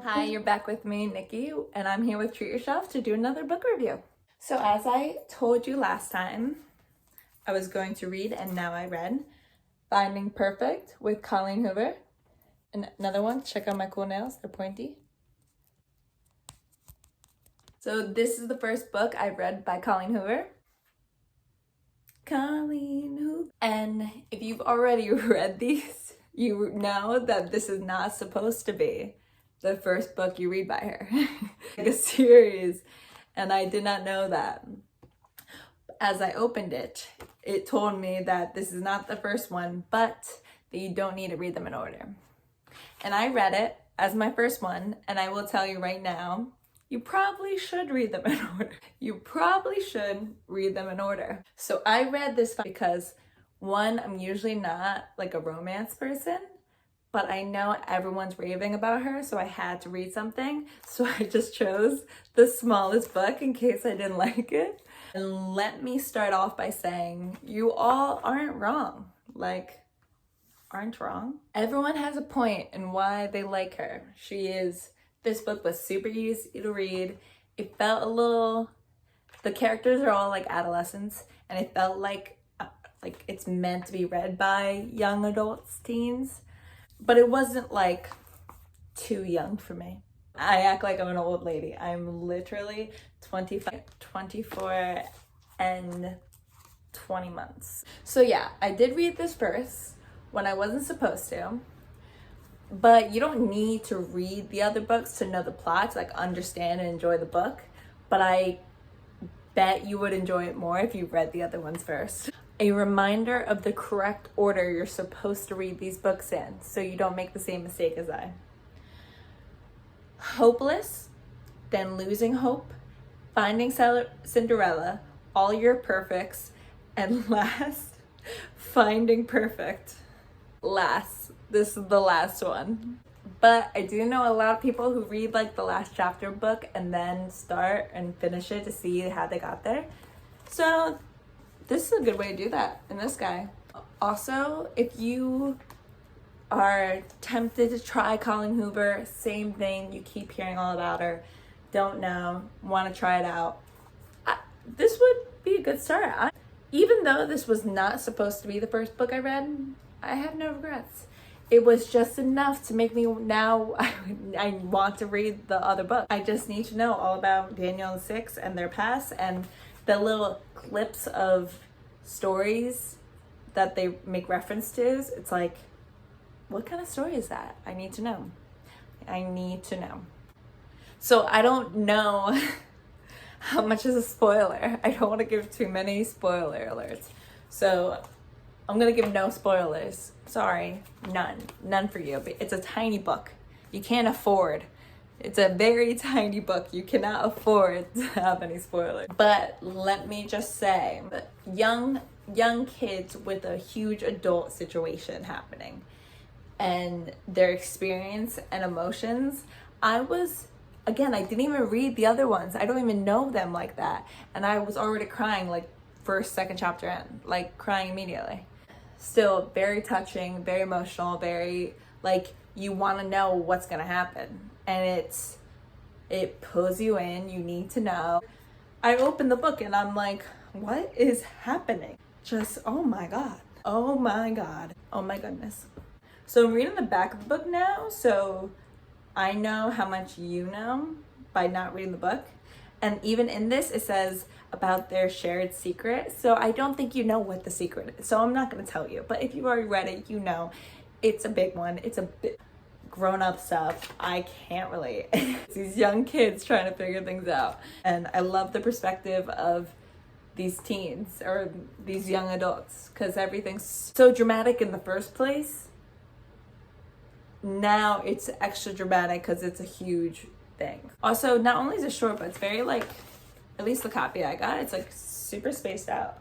Hi, you're back with me, Nikki, and I'm here with Treat Yourself to do another book review. So as I told you last time, I was going to read, and now I read, Finding Perfect with Colleen Hoover. And another one, check out my cool nails, they're pointy. So this is the first book I read by Colleen Hoover. Colleen Hoover. And if you've already read these, you know that this is not supposed to be the first book you read by her. Like a series. And I did not know that. As I opened it, it told me that this is not the first one, but that you don't need to read them in order. And I read it as my first one, and I will tell you right now, you probably should read them in order. You probably should read them in order. So I read this because, one, I'm usually not like a romance person, but I know everyone's raving about her, so I had to read something. So I just chose the smallest book in case I didn't like it. And let me start off by saying, you all aren't wrong. Aren't wrong. Everyone has a point in why they like her. This book was super easy to read. It felt the characters are all like adolescents, and it felt like it's meant to be read by young adults, teens. But it wasn't like too young for me. I act like I'm an old lady. I'm literally 24 and 20 months. So yeah, I did read this first when I wasn't supposed to. But you don't need to read the other books to know the plot, to understand and enjoy the book. But I bet you would enjoy it more if you read the other ones first. A reminder of the correct order you're supposed to read these books in, so you don't make the same mistake as I. Hopeless, then Losing Hope, Finding Cinderella, All Your Perfects, and last, Finding Perfect. This is the last one. But I do know a lot of people who read the last chapter book and then start and finish it to see how they got there. So this is a good way to do that in this guy. Also, if you are tempted to try Colleen Hoover, same thing, you keep hearing all about her, don't know, want to try it out, this would be a good start. Even though this was not supposed to be the first book I read, I have no regrets. It was just enough to make me now I want to read the other book. I just need to know all about Daniel and Six and their past, and the little clips of stories that they make reference to. It's like, what kind of story is that? I need to know. So I don't know how much is a spoiler. I don't want to give too many spoiler alerts. So I'm going to give no spoilers. Sorry, none for you. But it's a tiny book. You can't afford. It's a very tiny book. You cannot afford to have any spoilers. But let me just say, young kids with a huge adult situation happening and their experience and emotions. I didn't even read the other ones. I don't even know them like that. And I was already crying first, second chapter in, crying immediately. Still very touching, very emotional, very you want to know what's gonna happen, and it pulls you in. You need to know. I opened the book and I'm like, what is happening? Just oh my god, oh my goodness. So I'm reading the back of the book now, so I know how much you know by not reading the book. And even in this, it says about their shared secret. So I don't think you know what the secret is. So I'm not going to tell you. But if you've already read it, you know it's a big one. It's a bit grown-up stuff. I can't relate. It's these young kids trying to figure things out. And I love the perspective of these teens or these young adults, because everything's so dramatic in the first place. Now it's extra dramatic because it's a huge thing. Also, not only is it short, but it's very at least the copy I got, it's super spaced out.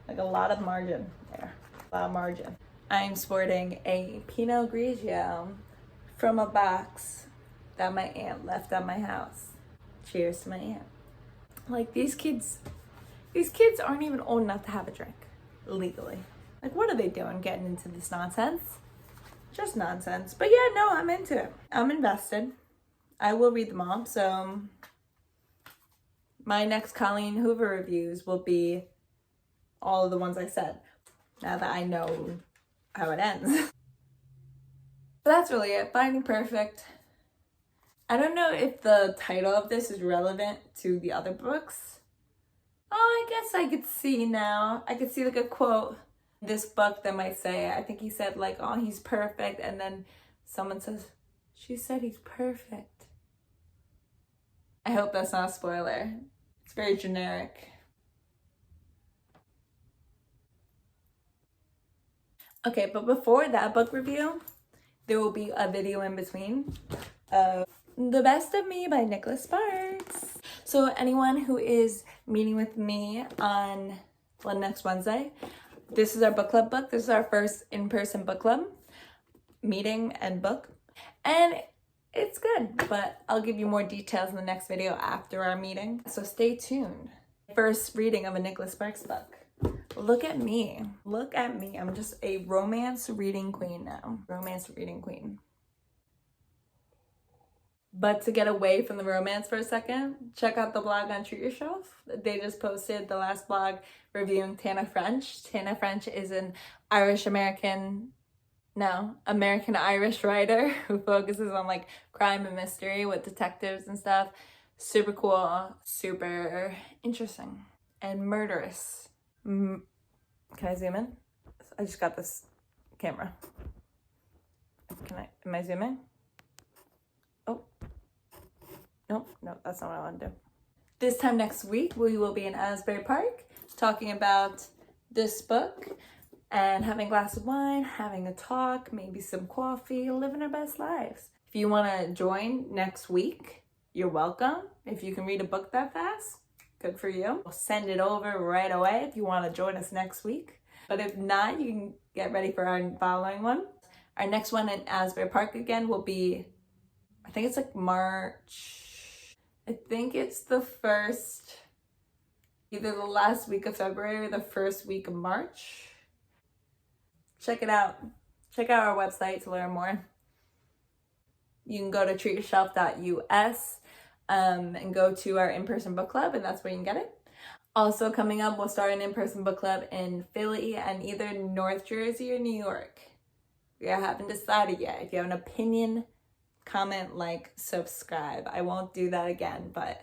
A lot of margin there. A lot of margin. I'm sporting a Pinot Grigio from a box that my aunt left at my house. Cheers to my aunt. These kids aren't even old enough to have a drink legally. What are they doing getting into this nonsense? just nonsense. But yeah, no, I'm into it. I'm invested. I will read them all. So my next Colleen Hoover reviews will be all of the ones I said, now that I know how it ends. But that's really it. Finding Perfect. I don't know if the title of this is relevant to the other books. Oh, I guess I could see now. I could see like a quote in this book that might say, I think he said like, oh, he's perfect. And then someone says, she said he's perfect. I hope that's not a spoiler. It's very generic. Okay, but before that book review, there will be a video in between of The Best of Me by Nicholas Sparks. So anyone who is meeting with me on next Wednesday, this is our book club book. This is our first in-person book club meeting and book. And it's good, but I'll give you more details in the next video after our meeting. So stay tuned. First reading of a Nicholas Sparks book. Look at me. Look at me. I'm just a romance reading queen now. Romance reading queen. But to get away from the romance for a second, check out the blog on Treat Yourself. They just posted the last blog reviewing Tana French. Tana French is an American-Irish writer who focuses on like crime and mystery with detectives and stuff. Super cool, super interesting, and murderous. Can I zoom in? I just got this camera. Am I zooming? Oh, no, that's not what I want to do. This time next week, we will be in Asbury Park talking about this book and having a glass of wine, having a talk, maybe some coffee, living our best lives. If you want to join next week, you're welcome. If you can read a book that fast, good for you. We'll send it over right away if you want to join us next week. But if not, you can get ready for our following one. Our next one in Asbury Park again will be, I think it's like March. I think it's the first, either the last week of February or the first week of March. Check it out. Check out our website to learn more. You can go to treatyourself.us and go to our in-person book club, and that's where you can get it. Also coming up, we'll start an in-person book club in Philly and either North Jersey or New York. We haven't decided yet. If you have an opinion, comment, like, subscribe. I won't do that again, but...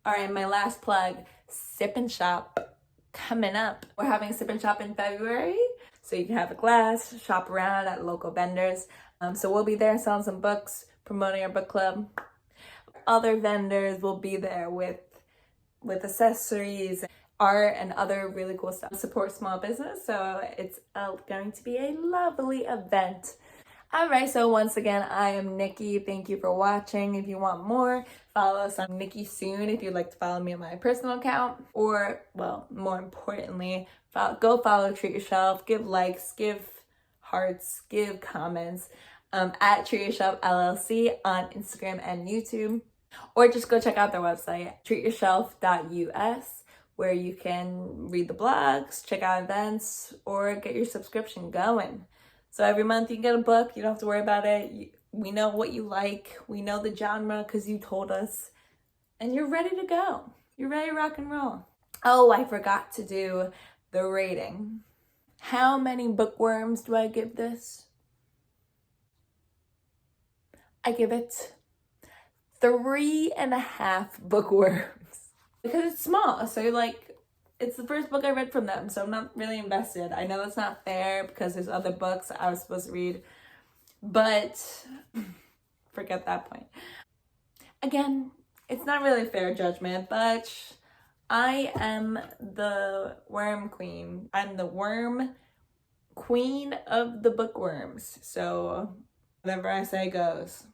All right, my last plug, Sip and Shop coming up. We're having a Sip and Shop in February, so you can have a glass, shop around at local vendors. So we'll be there selling some books, promoting our book club. Other vendors will be there with accessories, art, and other really cool stuff. Support small business, so it's going to be a lovely event. All right, so once again, I am Nikki. Thank you for watching. If you want more, follow us on Nikki Soon if you'd like to follow me on my personal account. Or, well, more importantly, go follow Treat Yourself. Give likes, give hearts, give comments at Treat Yourself LLC on Instagram and YouTube. Or just go check out their website, treatyourself.us, where you can read the blogs, check out events, or get your subscription going. So every month you can get a book. You don't have to worry about it. We know what you like. We know the genre because you told us. And you're ready to go. You're ready to rock and roll. Oh, I forgot to do the rating. How many bookworms do I give this? I give it 3.5 bookworms. Because it's small. So like, it's the first book I read from them, so I'm not really invested. I know that's not fair because there's other books I was supposed to read, but forget that point. Again, it's not really a fair judgment, but I am the worm queen. I'm the worm queen of the bookworms, so whatever I say goes.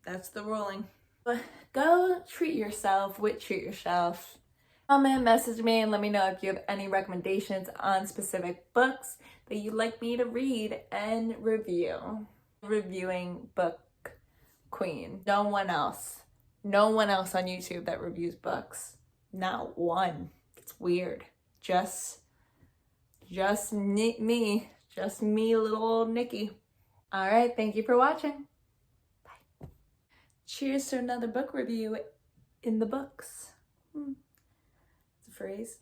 That's the ruling. But go treat yourself with Treat Yourself. Comment, message me, and let me know if you have any recommendations on specific books that you'd like me to read and review. Reviewing book queen. No one else on YouTube that reviews books. Not one. It's weird. Just me Just me, little old Nikki. All right, thank you for watching. Bye. Cheers to another book review in the books. It's a phrase.